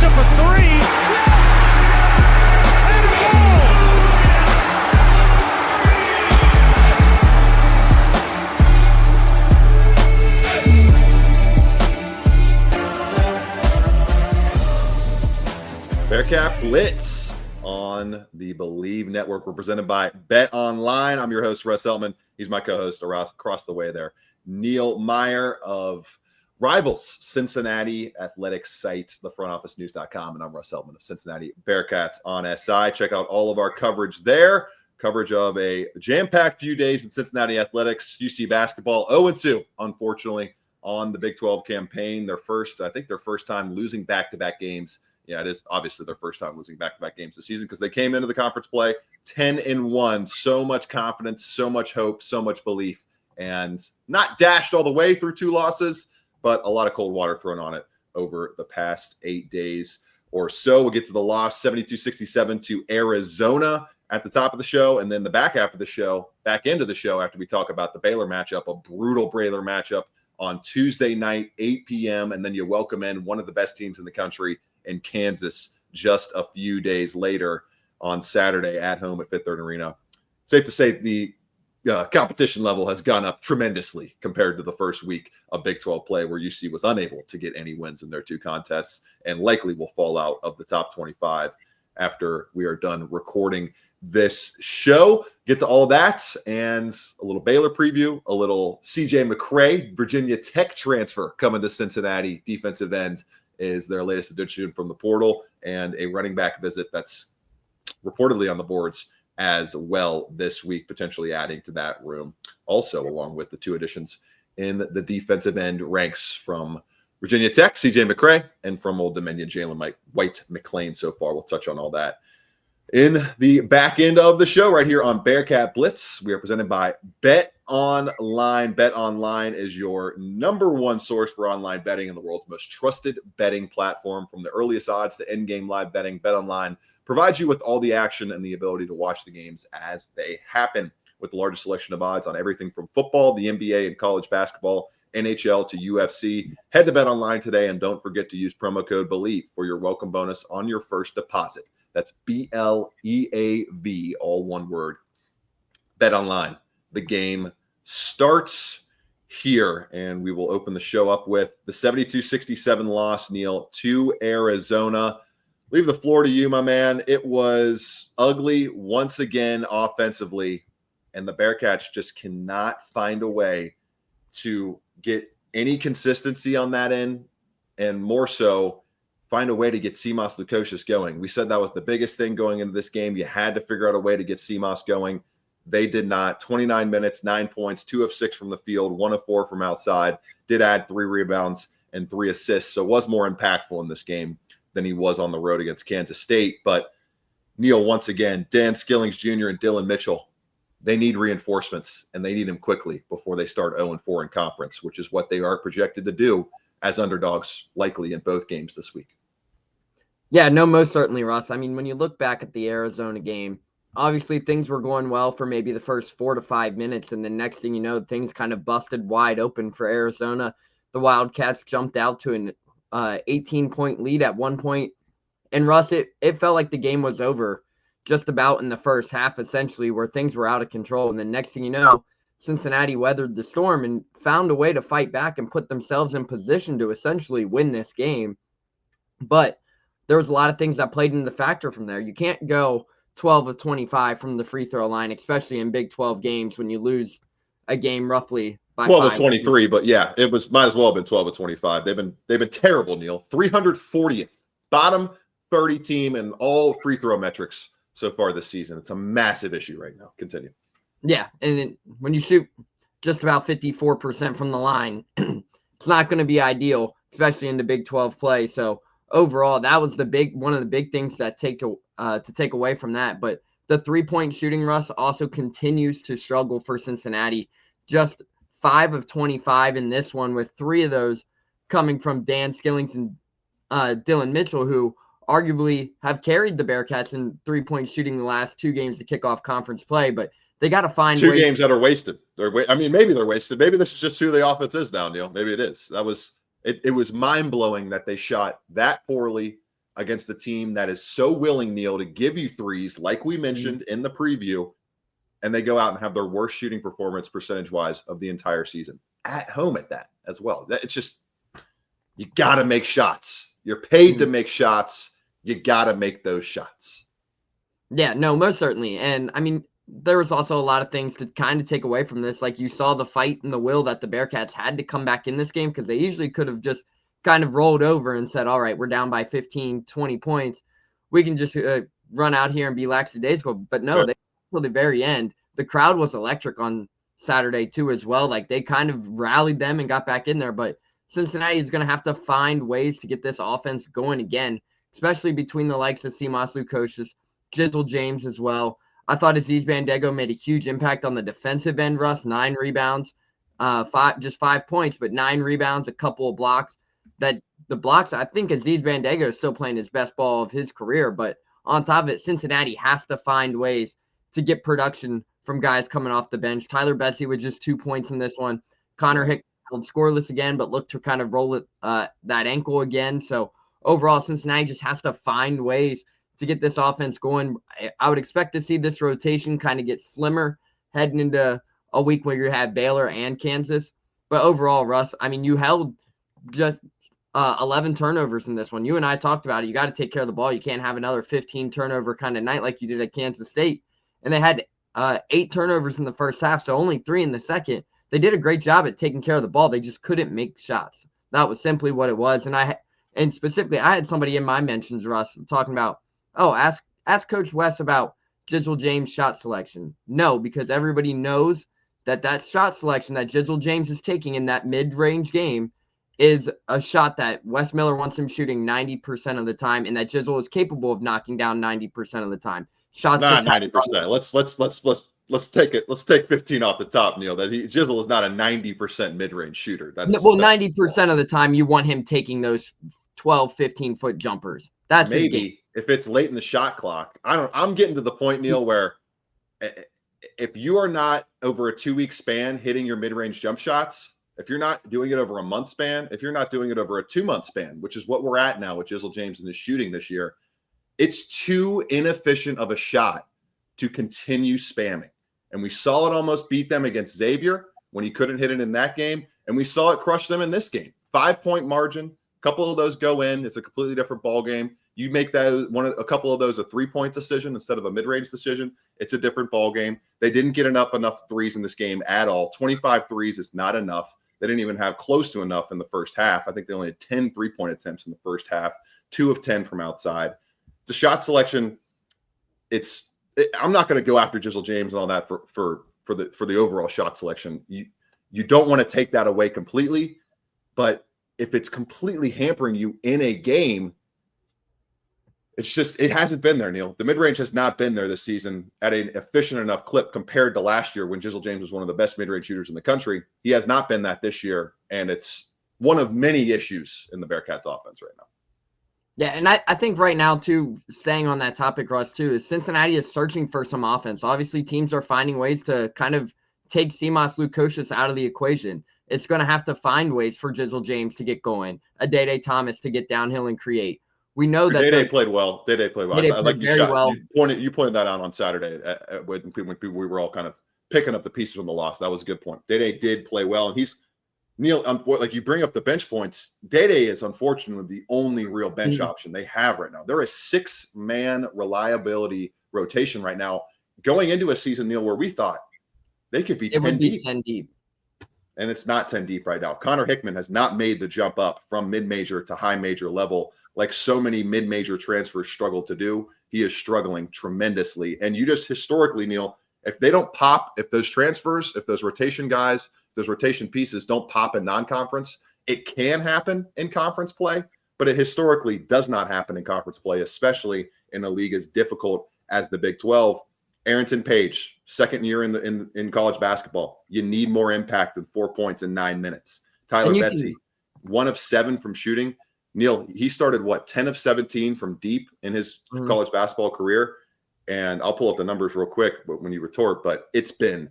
up a three. And goal! Bearcat Blitz on the Believe Network. We're presented by Bet Online. I'm your host, Russ Eltman. He's my co-host across the way there, Neil Meyer of Rivals Cincinnati athletics site, thefrontofficenews.com, and I'm Russ Eltman of Cincinnati Bearcats on SI. Check out all of our coverage there. Coverage of a jam-packed few days in Cincinnati athletics. UC basketball 0-2, unfortunately, on the Big 12 campaign. Their first time losing back-to-back games. Yeah, it is obviously their first time losing back-to-back games this season because they came into the conference play 10-1. So much confidence, so much hope, so much belief, and not dashed all the way through 2 losses, but a lot of cold water thrown on it over the past 8 days or so. We'll get to the loss, 72-67 to Arizona at the top of the show, and then the back end of the show, after we talk about the Baylor matchup, a brutal Baylor matchup on Tuesday night, 8 p.m., and then you welcome in one of the best teams in the country in Kansas just a few days later on Saturday at home at Fifth Third Arena. Safe to say the competition level has gone up tremendously compared to the first week of Big 12 play, where UC was unable to get any wins in their 2 contests and likely will fall out of the top 25 after we are done recording this show. Get to all that and a little Baylor preview, a little CJ McCray, Virginia Tech transfer coming to Cincinnati, defensive end is their latest addition from the portal, and a running back visit that's reportedly on the boards as well this week, potentially adding to that room. Also, along with the 2 additions in the defensive end ranks from Virginia Tech, CJ McCray, and from Old Dominion, Jalen White McLean so far. We'll touch on all that in the back end of the show right here on Bearcat Blitz. We are presented by Bet Online. Bet Online is your number 1 source for online betting and the world's most trusted betting platform. From the earliest odds to end-game live betting, Bet Online provides you with all the action and the ability to watch the games as they happen. With the largest selection of odds on everything from football, the NBA, and college basketball, NHL to UFC. Head to Bet Online today, and don't forget to use promo code BELIEVE for your welcome bonus on your first deposit. That's BLEAV, all one word. Bet Online. The game starts here, and we will open the show up with the 72-67 loss, Neil, to Arizona. Leave the floor to you, my man. It was ugly once again offensively, and the Bearcats just cannot find a way to get any consistency on that end, and more so, find a way to get Simas Lukosius going. We said that was the biggest thing going into this game. You had to figure out a way to get Simas going. They did not. 29 minutes, 9 points, 2 of 6 from the field, 1 of 4 from outside. Did add 3 rebounds and 3 assists, so was more impactful in this game than he was on the road against Kansas State. But Neil, once again, Dan Skillings Jr. and Dylan Mitchell, they need reinforcements, and they need them quickly before they start 0-4 in conference, which is what they are projected to do as underdogs likely in both games this week. Yeah, no, most certainly, Russ. I mean, when you look back at the Arizona game, obviously things were going well for maybe the first 4 to 5 minutes, and the next thing you know, things kind of busted wide open for Arizona. The Wildcats jumped out to an 18-point lead at one point, and Russ, it felt like the game was over just about in the first half, essentially, where things were out of control. And the next thing you know, Cincinnati weathered the storm and found a way to fight back and put themselves in position to essentially win this game. But there was a lot of things that played into the factor from there. You can't go 12 of 25 from the free throw line, especially in Big 12 games when you lose a game roughly by 12 5. of 23, but yeah, it might as well have been 12 of 25. They've been terrible, Neil. 340th, bottom 30 team in all free throw metrics so far this season. It's a massive issue right now. Continue. Yeah, and when you shoot just about 54% from the line, it's not going to be ideal, especially in the Big 12 play. So overall, that was one of the big things that to take away from that. But the 3-point shooting, Russ, also continues to struggle for Cincinnati. Just 5 of 25 in this one, with 3 of those coming from Dan Skillings and Dylan Mitchell, who arguably have carried the Bearcats in 3-point shooting the last 2 games to kick off conference play. But they got to find 2 games that are wasted. Maybe they're wasted. Maybe this is just who the offense is now, Neil. Maybe it is. It was mind-blowing that they shot that poorly against a team that is so willing, Neil, to give you threes, like we mentioned in the preview, and they go out and have their worst shooting performance percentage-wise of the entire season at home at that as well. It's just, you got to make shots. You're paid to make shots. You got to make those shots. Yeah, no, most certainly. And I mean, there was also a lot of things to kind of take away from this. Like you saw the fight and the will that the Bearcats had to come back in this game, because they usually could have just kind of rolled over and said, all right, we're down by 15, 20 points. We can just run out here and be lackadaisical. But no, they till the very end. The crowd was electric on Saturday too as well. Like they kind of rallied them and got back in there. But Cincinnati is going to have to find ways to get this offense going again, especially between the likes of Simas Lukosius, Jizzle James as well. I thought Aziz Bandego made a huge impact on the defensive end, Russ. 9 rebounds, 5 points, but 9 rebounds, a couple of blocks. That the blocks, I think Aziz Bandego is still playing his best ball of his career, but on top of it, Cincinnati has to find ways to get production from guys coming off the bench. Tyler Betsy with just 2 points in this one. Connor Hickman held scoreless again, but looked to kind of roll it that ankle again. So overall, Cincinnati just has to find ways to get this offense going. I would expect to see this rotation kind of get slimmer heading into a week where you have Baylor and Kansas. But overall, Russ, I mean, you held just 11 turnovers in this one. You and I talked about it. You got to take care of the ball. You can't have another 15 turnover kind of night like you did at Kansas State. And they had 8 turnovers in the first half, so only 3 in the second. They did a great job at taking care of the ball. They just couldn't make shots. That was simply what it was. And specifically, I had somebody in my mentions, Russ, talking about, ask Coach West about Jizzle James' shot selection. No, because everybody knows that shot selection that Jizzle James is taking in that mid-range game is a shot that Wes Miller wants him shooting 90% of the time, and that Jizzle is capable of knocking down 90% of the time. Shots not 90%. Let's take it. Let's take 15 off the top, Neil. That Jizzle is not a 90% mid-range shooter. That's 90% of the time you want him taking those 12, 15-foot jumpers. That's maybe if it's late in the shot clock. I'm getting to the point, Neil, where if you are not over a 2-week span hitting your mid-range jump shots, if you're not doing it over a month span, if you're not doing it over a 2-month span, which is what we're at now with Jizzle James and his shooting this year, it's too inefficient of a shot to continue spamming. And we saw it almost beat them against Xavier when he couldn't hit it in that game. And we saw it crush them in this game. 5-point margin. A couple of those go in. It's a completely different ball game. You make that a couple of those a 3-point decision instead of a mid-range decision. It's a different ball game. They didn't get enough threes in this game at all. 25 threes is not enough. They didn't even have close to enough in the first half. I think they only had 10 3-point attempts in the first half, 2 of 10 from outside. The shot selection, I'm not going to go after Jizzle James and all that for the overall shot selection. You don't want to take that away completely, but if it's completely hampering you in a game, it hasn't been there, Neil. The mid-range has not been there this season at an efficient enough clip compared to last year when Jizzle James was one of the best mid-range shooters in the country. He has not been that this year, and it's one of many issues in the Bearcats offense right now. Yeah, and I think right now, too, staying on that topic, Russ, too, is Cincinnati is searching for some offense. Obviously, teams are finding ways to kind of take Simas Lukosius out of the equation. It's going to have to find ways for Jizzle James to get going, Adede Thomas to get downhill and create. We know that Dede played well. Dede played well. I like very well. You pointed that out on Saturday when we were all kind of picking up the pieces from the loss. That was a good point. Dede did play well, and he's Neil. Like you bring up the bench points. Dede is unfortunately the only real bench option they have right now. They're a 6-man reliability rotation right now, going into a season, Neil, where we thought they could be 10 deep. 10 deep. And it's not 10 deep right now. Connor Hickman has not made the jump up from mid-major to high-major level like so many mid-major transfers struggle to do. He is struggling tremendously. And you just historically, Neil, if they don't pop, if those transfers, if those rotation guys, those rotation pieces don't pop in non-conference, it can happen in conference play, but it historically does not happen in conference play, especially in a league as difficult as the Big 12. Arrington Page, second year in college basketball. You need more impact than 4 points in 9 minutes. Tyler Betsy, 1 of 7 from shooting. Neil, he started 10 of 17 from deep in his college basketball career. And I'll pull up the numbers real quick when you retort, but it's been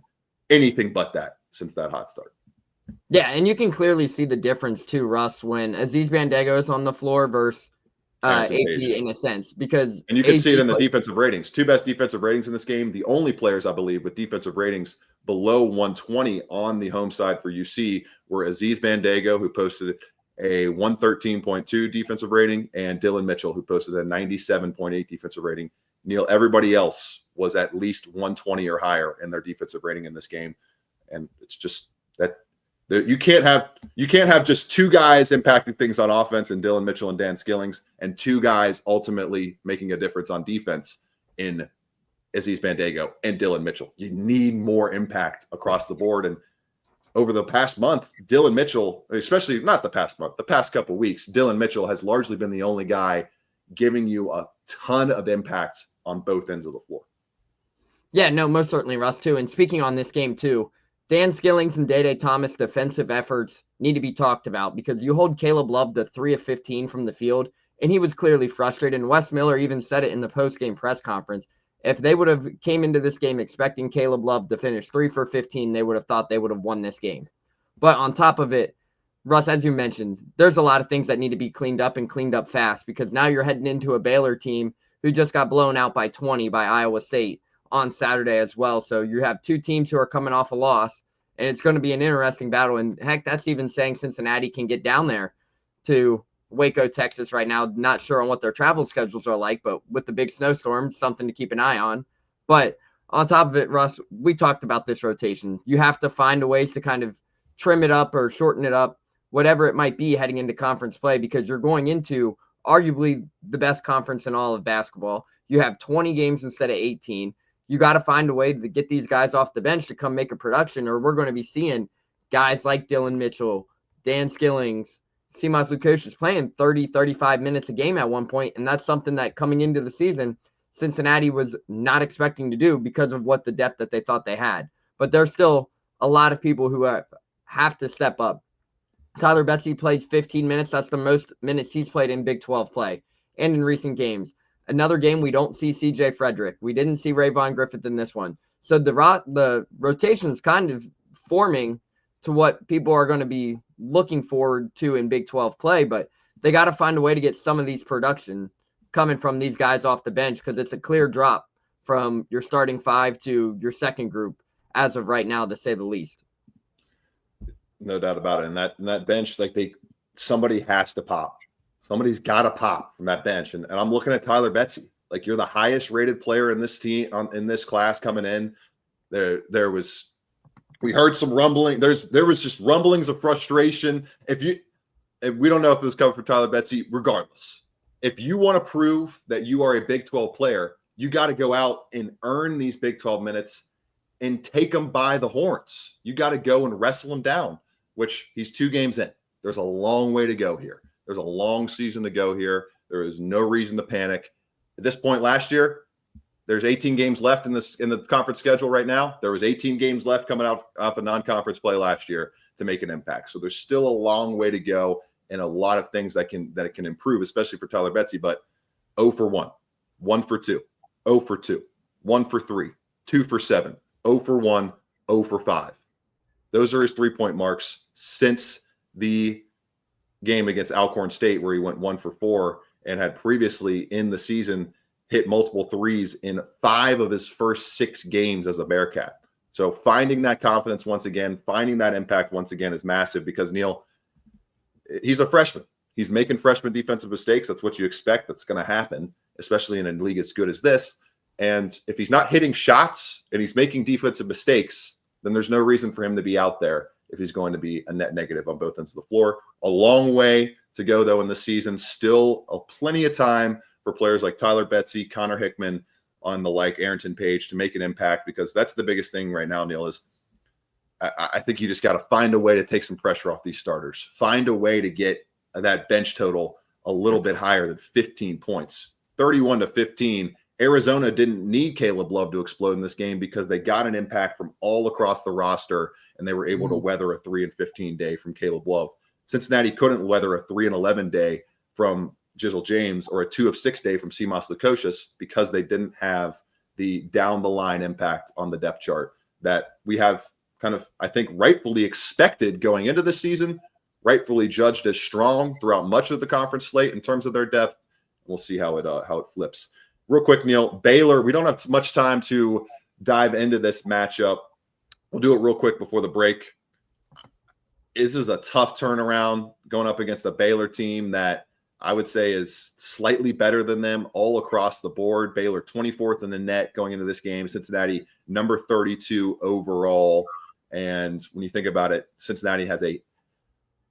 anything but that since that hot start. Yeah, and you can clearly see the difference too, Russ, when Aziz Bandego is on the floor versus AP in a sense, because and you can see it in the played defensive ratings. Two best defensive ratings in this game. The only players, I believe, with defensive ratings below 120 on the home side for UC were Aziz Bandago, who posted a 113.2 defensive rating, and Dylan Mitchell, who posted a 97.8 defensive rating. Neil, everybody else was at least 120 or higher in their defensive rating in this game. And it's just that you can't have just two guys impacting things on offense in Dylan Mitchell and Dan Skillings, and two guys ultimately making a difference on defense in Aziz Bandago and Dylan Mitchell. You need more impact across the board. And over the past month, Dylan Mitchell, especially not the past month, the past couple of weeks, Dylan Mitchell has largely been the only guy giving you a ton of impact on both ends of the floor. Yeah, no, most certainly, Russ, too. And speaking on this game, too, Dan Skillings and Day Thomas' defensive efforts need to be talked about, because you hold Caleb Love to 3 of 15 from the field, and he was clearly frustrated. And Wes Miller even said it in the post-game press conference. If they would have came into this game expecting Caleb Love to finish 3 for 15, they would have thought they would have won this game. But on top of it, Russ, as you mentioned, there's a lot of things that need to be cleaned up and cleaned up fast, because now you're heading into a Baylor team who just got blown out by 20 by Iowa State on Saturday as well. So you have two teams who are coming off a loss, and it's going to be an interesting battle. And heck, that's even saying Cincinnati can get down there to Waco, Texas right now. Not sure on what their travel schedules are like, but with the big snowstorm, something to keep an eye on. But on top of it, Russ, we talked about this rotation. You have to find a ways to kind of trim it up or shorten it up, whatever it might be heading into conference play, because you're going into arguably the best conference in all of basketball. You have 20 games instead of 18. You got to find a way to get these guys off the bench to come make a production, or we're going to be seeing guys like Dylan Mitchell, Dan Skillings, Simas Lukosius playing 30, 35 minutes a game at one point, and that's something that coming into the season, Cincinnati was not expecting to do because of what the depth that they thought they had. But there's still a lot of people who have to step up. Tyler Betsy plays 15 minutes. That's the most minutes he's played in Big 12 play and in recent games. Another game, we don't see CJ Frederick. We didn't see Rayvon Griffith in this one. So the rotation is kind of forming to what people are going to be looking forward to in Big 12 play, but they got to find a way to get some of these production coming from these guys off the bench, because it's a clear drop from your starting five to your second group as of right now, to say the least. No doubt about it. And that bench, somebody has to pop. Somebody's got to pop from that bench. And I'm looking at Tyler Betsy. Like, you're the highest rated player in this team, in this class coming in. We heard some rumbling. There was just rumblings of frustration. If we don't know if it was coming from Tyler Betsy, regardless, if you want to prove that you are a Big 12 player, you got to go out and earn these Big 12 minutes and take them by the horns. You got to go and wrestle them down, which he's 2 games in. There's a long way to go here. There's a long season to go here. There is no reason to panic. At this point last year, there's 18 games left in the conference schedule right now. There was 18 games left coming out of non-conference play last year to make an impact. So there's still a long way to go and a lot of things that can improve, especially for Tyler Betsy. But 0 for 1, 1 for 2, 0 for 2, 1 for 3, 2 for 7, 0 for 1, 0 for 5. Those are his 3-point marks since the game against Alcorn State, where he went 1 for 4 and had previously in the season hit multiple threes in 5 of his first 6 games as a Bearcat. So finding that confidence once again, finding that impact once again is massive, because Neil, he's a freshman. He's making freshman defensive mistakes. That's what you expect. That's going to happen, especially in a league as good as this. And if he's not hitting shots and he's making defensive mistakes, then there's no reason for him to be out there if he's going to be a net negative on both ends of the floor. A long way to go, though, in the season. Still plenty of time for players like Tyler Betsy, Connor Hickman, on the like Arrington Page to make an impact, because that's the biggest thing right now, Neil, is I think you just got to find a way to take some pressure off these starters. Find a way to get that bench total a little bit higher than 15 points. 31-15. Arizona didn't need Caleb Love to explode in this game because they got an impact from all across the roster, and they were able to weather a 3-15 day from Caleb Love. Cincinnati couldn't weather a 3-11 day from Jizzle James or a 2-6 day from Simas Lukosius because they didn't have the down-the-line impact on the depth chart that we have kind of, I think, rightfully expected going into the season, rightfully judged as strong throughout much of the conference slate in terms of their depth, We'll see how it flips. Real quick, Neil, Baylor. We don't have much time to dive into this matchup. We'll do it real quick before the break. This is a tough turnaround going up against a Baylor team that I would say is slightly better than them all across the board. Baylor 24th in the net going into this game. Cincinnati number 32 overall. And when you think about it, Cincinnati has a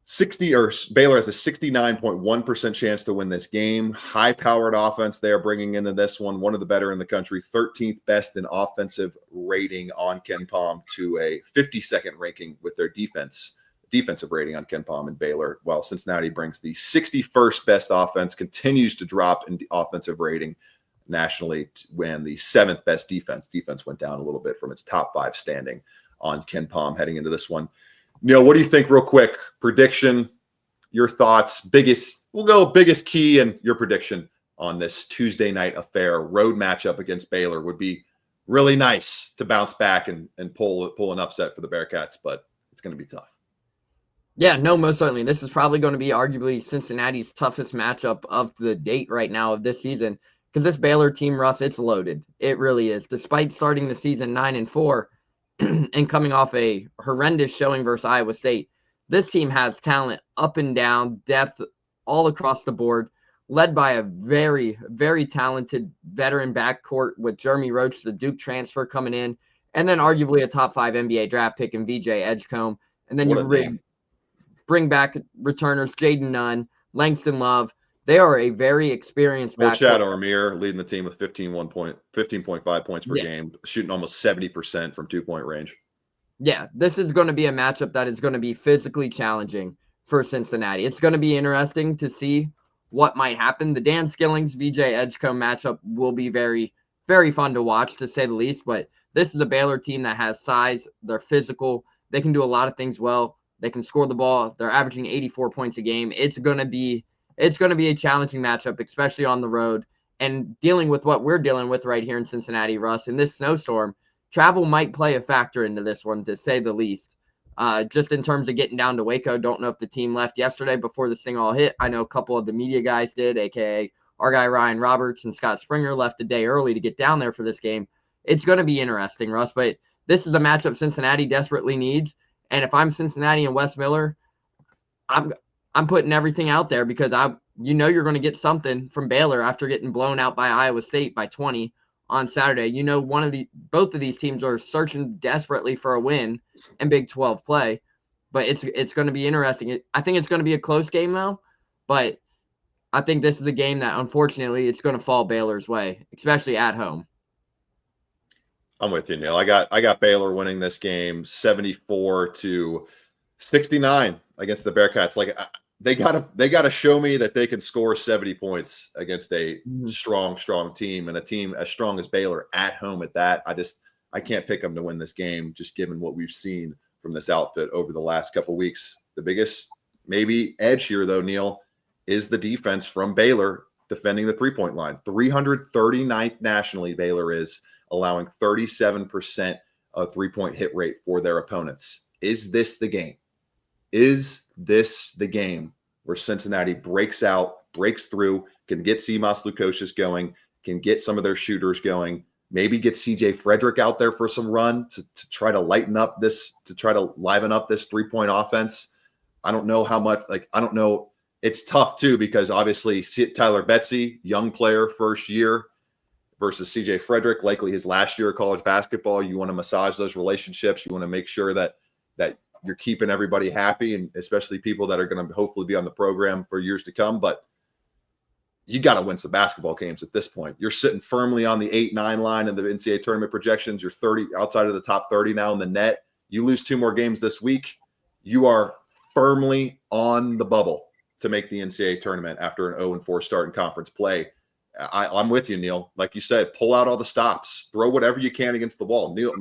Baylor has a 69.1% chance to win this game. High-powered offense they are bringing into this one of the better in the country, 13th best in offensive rating on KenPom to a 52nd ranking with their defensive rating on KenPom and Baylor, while Cincinnati brings the 61st best offense, continues to drop in the offensive rating nationally when the 7th best defense. Defense went down a little bit from its top 5 standing on KenPom heading into this one. Neil, what do you think real quick? Prediction, your thoughts, we'll go biggest key and your prediction on this Tuesday night affair. Road matchup against Baylor would be really nice to bounce back and pull an upset for the Bearcats, but it's going to be tough. Yeah, no, most certainly. This is probably going to be arguably Cincinnati's toughest matchup of the date right now of this season, because this Baylor team, Russ, it's loaded. It really is. Despite starting the season 9-4 and coming off a horrendous showing versus Iowa State, this team has talent up and down, depth all across the board, led by a very, very talented veteran backcourt with Jeremy Roach, the Duke transfer, coming in, and then arguably a top 5 NBA draft pick in VJ Edgecombe. And then bring back returners Jaden Nunn, Langston Love. They are a very experienced backcourt. Chad Armir leading the team with 15.5 points per game, shooting almost 70% from 2-point range. Yeah, this is going to be a matchup that is going to be physically challenging for Cincinnati. It's going to be interesting to see what might happen. The Dan Skillings VJ Edgecombe matchup will be very, very fun to watch, to say the least. But this is a Baylor team that has size. They're physical. They can do a lot of things well. They can score the ball. They're averaging 84 points a game. It's going to be a challenging matchup, especially on the road. And dealing with what we're dealing with right here in Cincinnati, Russ, in this snowstorm, travel might play a factor into this one, to say the least. Just in terms of getting down to Waco, don't know if the team left yesterday before this thing all hit. I know a couple of the media guys did, a.k.a. our guy Ryan Roberts and Scott Springer left a day early to get down there for this game. It's going to be interesting, Russ, but this is a matchup Cincinnati desperately needs. And if I'm Cincinnati and Wes Miller, I'm putting everything out there, because you're going to get something from Baylor after getting blown out by Iowa State by 20 on Saturday. Both of these teams are searching desperately for a win in Big 12 play, but it's going to be interesting. I think it's going to be a close game though, but I think this is a game that unfortunately it's going to fall Baylor's way, especially at home. I'm with you, Neil. I got Baylor winning this game 74-69 against the Bearcats. Like, they gotta show me that they can score 70 points against a strong team, and a team as strong as Baylor at home at that. I can't pick them to win this game, just given what we've seen from this outfit over the last couple of weeks. The biggest maybe edge here, though, Neil, is the defense from Baylor defending the 3-point line. 339th nationally, Baylor is, allowing 37% of 3-point hit rate for their opponents. Is this the game? Is this the game where Cincinnati breaks through, can get Simas Lukosius going, can get some of their shooters going, maybe get CJ Frederick out there for some run to try to liven up this 3-point offense? I don't know how much, I don't know. It's tough too, because obviously Tyler Betsy, young player, first year, versus CJ Frederick, likely his last year of college basketball. You want to massage those relationships. You want to make sure that you're keeping everybody happy, and especially people that are going to hopefully be on the program for years to come. But you got to win some basketball games at this point. You're sitting firmly on the 8-9 line in the NCAA tournament projections. You're 30 outside of the top 30 now in the net. You lose 2 more games this week, you are firmly on the bubble to make the NCAA tournament after an 0-4 start in conference play. I'm with you, Neil. Like you said, pull out all the stops, throw whatever you can against the wall. Neil,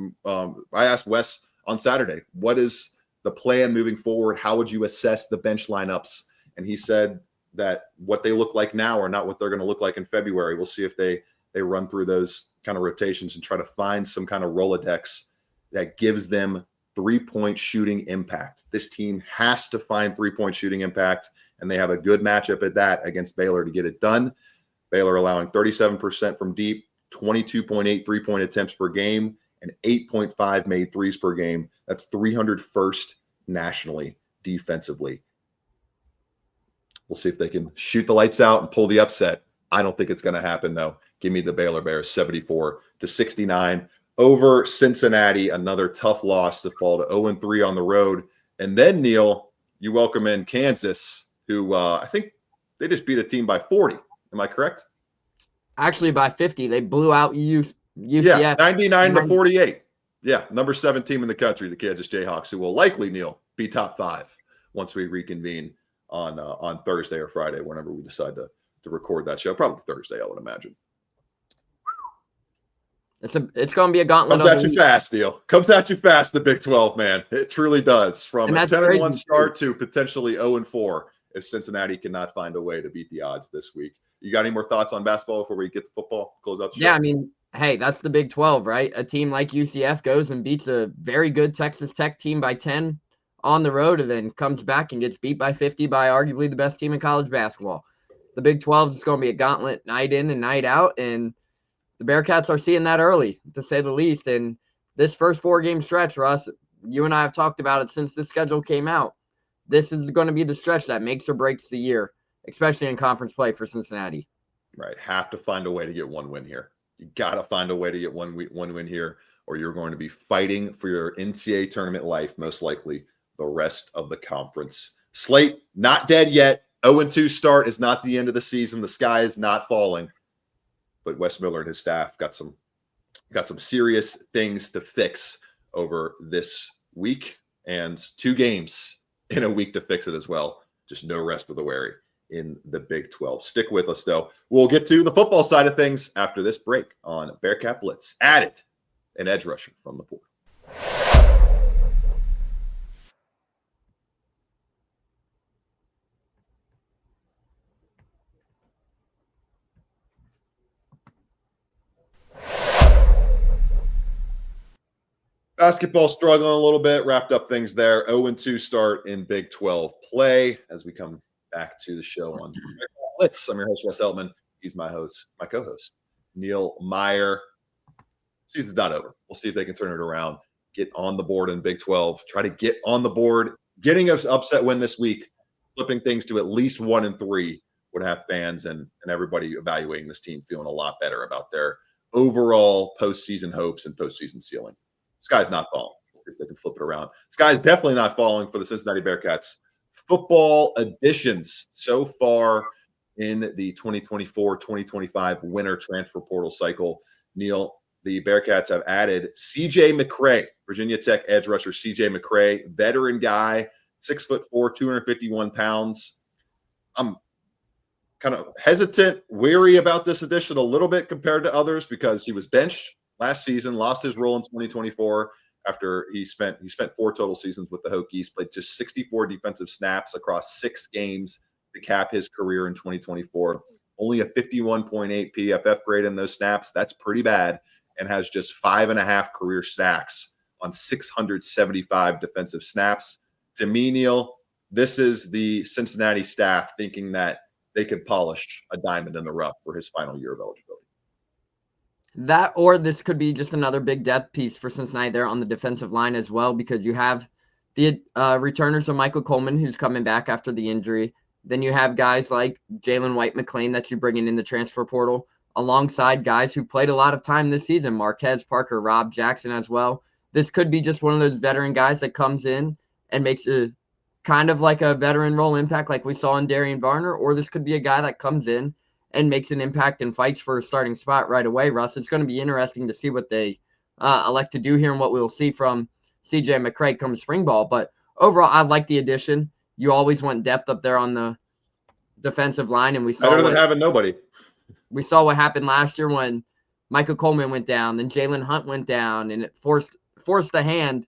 I asked Wes on Saturday, what is the plan moving forward? How would you assess the bench lineups? And he said that what they look like now are not what they're going to look like in February. We'll see if they run through those kind of rotations and try to find some kind of Rolodex that gives them 3-point shooting impact. This team has to find 3-point shooting impact, and they have a good matchup at that against Baylor to get it done. Baylor allowing 37% from deep, 22.8 3-point attempts per game, and 8.5 made threes per game. That's 301st nationally defensively. We'll see if they can shoot the lights out and pull the upset. I don't think it's going to happen, though. Give me the Baylor Bears 74-69 over Cincinnati. Another tough loss to fall to 0-3 on the road. And then, Neil, you welcome in Kansas, who I think they just beat a team by 40. Am I correct? Actually, by 50. They blew out UCF. Yeah, 99-48. Yeah, number 7 team in the country, the Kansas Jayhawks, who will likely, Neil, be top 5 once we reconvene on Thursday or Friday, whenever we decide to record that show. Probably Thursday, I would imagine. It's going to be a gauntlet. Comes at you fast, Neil. Comes at you fast, the Big 12, man. It truly does. From a 10-1 start to potentially 0-4 if Cincinnati cannot find a way to beat the odds this week. You got any more thoughts on basketball before we get to football? Close out the show. Yeah, I mean, hey, that's the Big 12, right? A team like UCF goes and beats a very good Texas Tech team by 10 on the road and then comes back and gets beat by 50 by arguably the best team in college basketball. The Big 12 is going to be a gauntlet night in and night out, and the Bearcats are seeing that early, to say the least. And this first 4-game stretch, Russ, you and I have talked about it since the schedule came out. This is going to be the stretch that makes or breaks the year, especially in conference play for Cincinnati. Right. Have to find a way to get one win here. You got to find a way to get one win here, or you're going to be fighting for your NCAA tournament life, most likely the rest of the conference. Slate, not dead yet. 0-2 start is not the end of the season. The sky is not falling. But Wes Miller and his staff got some serious things to fix over this week, and 2 games in a week to fix it as well. Just no rest for the weary in the Big 12. Stick with us, though. We'll get to the football side of things after this break on Bearcat Blitz. Added an edge rusher from the pool. Basketball struggling a little bit, wrapped up things there. 0-2 start in Big 12 play as we come back to the show on Blitz. I'm your host, Russ Eltman. He's my co-host, Neil Meyer. Season's not over. We'll see if they can turn it around, get on the board in Big 12, try to get on the board, getting us upset win this week, flipping things to at least 1-3 would have fans and everybody evaluating this team feeling a lot better about their overall postseason hopes and postseason ceiling. Sky's not falling. If they can flip it around. Sky's definitely not falling for the Cincinnati Bearcats. Football additions so far in the 2024-2025 winter transfer portal cycle. Neil, the Bearcats have added C.J. McCray, Virginia Tech edge rusher C.J. McCray, veteran guy, 6'4", 251 pounds. I'm kind of hesitant, weary about this addition a little bit compared to others because he was benched last season, lost his role in 2024 after he spent 4 total seasons with the Hokies, played just 64 defensive snaps across 6 games to cap his career in 2024. Only a 51.8 PFF grade in those snaps. That's pretty bad, and has just 5.5 career sacks on 675 defensive snaps. To me, Neil, this is the Cincinnati staff thinking that they could polish a diamond in the rough for his final year of eligibility. That, or this could be just another big depth piece for Cincinnati there on the defensive line as well, because you have the returners of Michael Coleman, who's coming back after the injury. Then you have guys like Jalen White-McLean that you're bringing in the transfer portal, alongside guys who played a lot of time this season, Marquez Parker, Rob Jackson as well. This could be just one of those veteran guys that comes in and makes a kind of like a veteran role impact like we saw in Darian Varner, or this could be a guy that comes in and makes an impact and fights for a starting spot right away, Russ. It's going to be interesting to see what they elect to do here and what we'll see from C.J. McCray come spring ball. But overall, I like the addition. You always want depth up there on the defensive line, and we saw better than having nobody. We saw what happened last year when Michael Coleman went down, then Jalen Hunt went down, and it forced the hand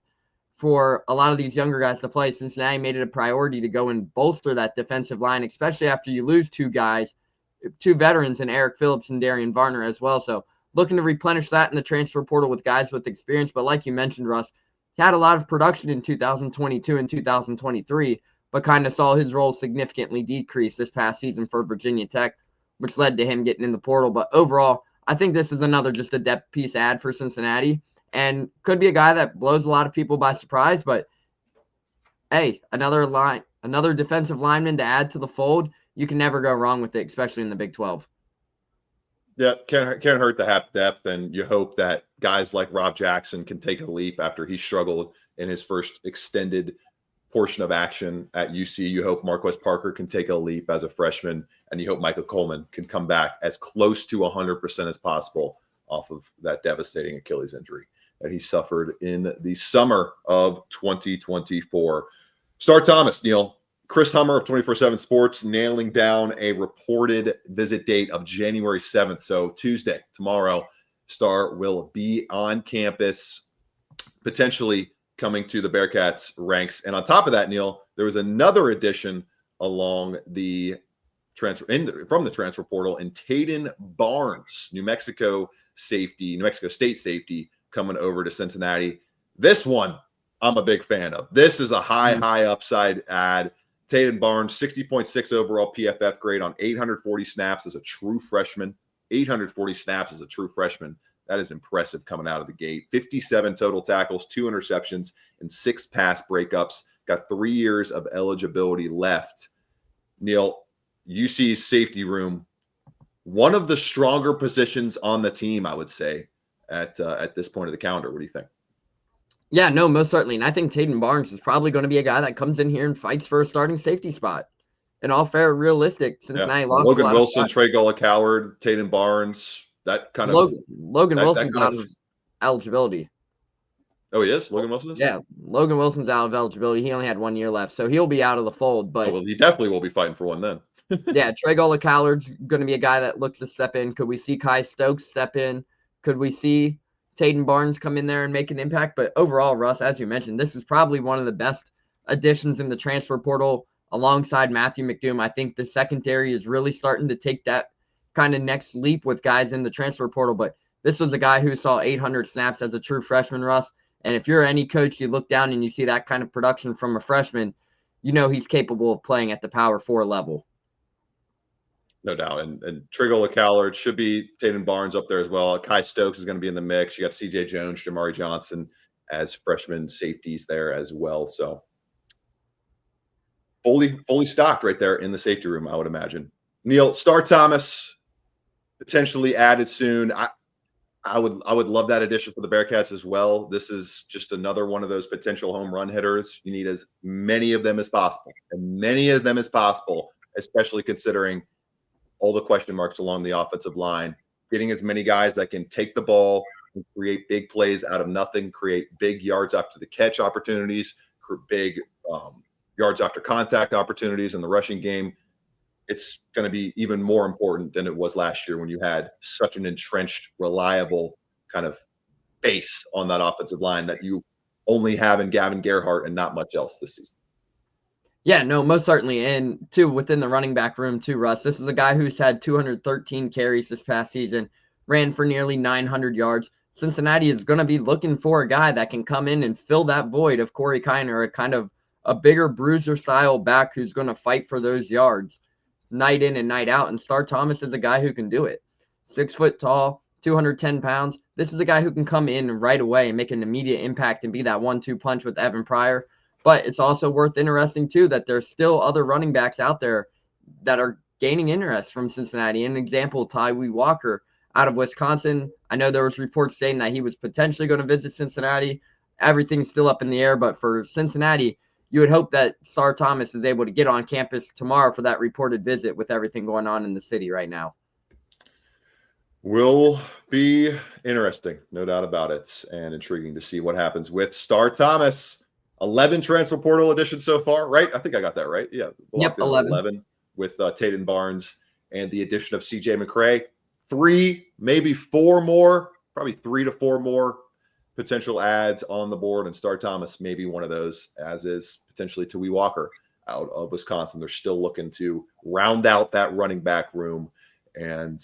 for a lot of these younger guys to play. Cincinnati made it a priority to go and bolster that defensive line, especially after you lose 2 veterans in Eric Phillips and Darian Varner as well. So looking to replenish that in the transfer portal with guys with experience. But like you mentioned, Russ, he had a lot of production in 2022 and 2023, but kind of saw his role significantly decrease this past season for Virginia Tech. which led to him getting in the portal. But overall, I think this is another just a depth piece add for Cincinnati, and could be a guy that blows a lot of people by surprise. But hey, another defensive lineman to add to the fold. You can never go wrong with it, especially in the Big 12. Yeah, can't hurt to have depth, and you hope that guys like Rob Jackson can take a leap after he struggled in his first extended portion of action at UC. You hope Marquez Parker can take a leap as a freshman, and you hope Michael Coleman can come back as close to 100% as possible off of that devastating Achilles injury that he suffered in the summer of 2024. Star Thomas, Neil. Chris Hummer of 24/7 Sports nailing down a reported visit date of January 7th. So Tuesday, tomorrow, Star will be on campus, potentially coming to the Bearcats ranks. And on top of that, Neil, there was another addition along the transfer from the transfer portal, and Taden Barnes, New Mexico State safety, coming over to Cincinnati. This one I'm a big fan of. This is a high upside add. Taden Barnes, 60.6 overall PFF grade on 840 snaps as a true freshman. 840 snaps as a true freshman. That is impressive coming out of the gate. 57 total tackles, 2 interceptions, and 6 pass breakups. Got 3 years of eligibility left. Neil, UC's safety room, one of the stronger positions on the team, I would say, at this point of the calendar. What do you think? Yeah, no, most certainly. And I think Taden Barnes is probably going to be a guy that comes in here and fights for a starting safety spot. In all fair, realistic, Cincinnati lost Logan a lot Wilson, Trey Gullah-Coward, Taden Barnes, that kind of Logan Wilson's out of eligibility. Oh, he is? Logan Wilson is? Yeah, Logan Wilson's out of eligibility. He only had 1 year left, so he'll be out of the fold. But he definitely will be fighting for one then. Yeah, Trey Gullah-Coward's going to be a guy that looks to step in. Could we see Kai Stokes step in? Could we see Taden Barnes come in there and make an impact? But overall, Russ, as you mentioned, this is probably one of the best additions in the transfer portal alongside Matthew McDoom. I think the secondary is really starting to take that kind of next leap with guys in the transfer portal. But this was a guy who saw 800 snaps as a true freshman, Russ. And if you're any coach, you look down and you see that kind of production from a freshman, you know he's capable of playing at the Power 4 level. No doubt. And Trey Gullah-Coward should be Taden Barnes up there as well. Kai Stokes is going to be in the mix. You got CJ Jones, Jamari Johnson as freshman safeties there as well. So fully stocked right there in the safety room, I would imagine. Neil, Star Thomas potentially added soon. I would love that addition for the Bearcats as well. This is just another one of those potential home run hitters. You need as many of them as possible, especially considering all the question marks along the offensive line. Getting as many guys that can take the ball and create big plays out of nothing, create big yards after the catch opportunities, big yards after contact opportunities in the rushing game. It's going to be even more important than it was last year when you had such an entrenched, reliable kind of base on that offensive line that you only have in Gavin Gerhardt and not much else this season. Yeah, no, most certainly. And too, within the running back room too, Russ, this is a guy who's had 213 carries this past season, ran for nearly 900 yards. Cincinnati is going to be looking for a guy that can come in and fill that void of Corey Kiner, a kind of a bigger bruiser style back who's going to fight for those yards night in and night out. And Star Thomas is a guy who can do it. 6 foot tall, 210 pounds. This is a guy who can come in right away and make an immediate impact and be that 1-2 punch with Evan Pryor. But it's also worth interesting, too, that there's still other running backs out there that are gaining interest from Cincinnati. An example, Tyree Walker out of Wisconsin. I know there was reports saying that he was potentially going to visit Cincinnati. Everything's still up in the air. But for Cincinnati, you would hope that Star Thomas is able to get on campus tomorrow for that reported visit with everything going on in the city right now. Will be interesting, no doubt about it, and intriguing to see what happens with Star Thomas. 11 transfer portal additions so far, right? I think I got that right. Yeah. Yep, 11 with Taden Barnes and the addition of CJ McCray. 3, maybe 4 more, probably 3 to 4 more potential ads on the board, and Star Thomas may be one of those, as is potentially Tawee Walker out of Wisconsin. They're still looking to round out that running back room and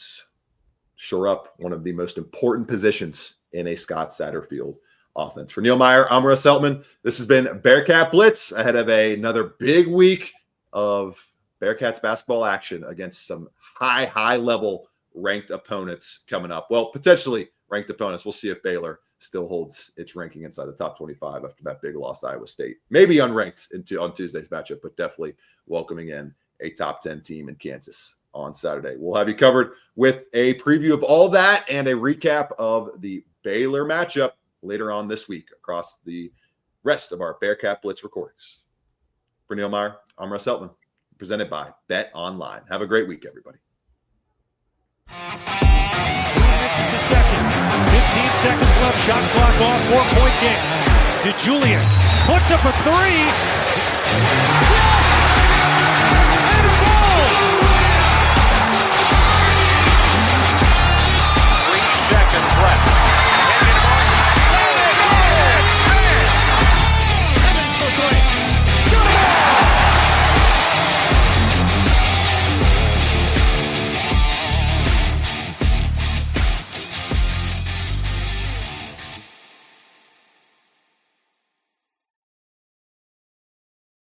shore up one of the most important positions in a Scott Satterfield offense. For Neil Meyer, I'm Russ Heltman. This has been Bearcat Blitz ahead of another big week of Bearcats basketball action against some high level ranked opponents coming up. Well, potentially ranked opponents. We'll see if Baylor still holds its ranking inside the top 25 after that big loss to Iowa State. Maybe unranked on Tuesday's matchup, but definitely welcoming in a top 10 team in Kansas on Saturday. We'll have you covered with a preview of all that and a recap of the Baylor matchup later on this week across the rest of our Bearcat Blitz recordings. For Neil Meyer, I'm Russ Heltman, presented by Bet Online. Have a great week, everybody. This is the second. 15 seconds left. Shot clock off. 4-point game. DeJulius puts up a three. Yes!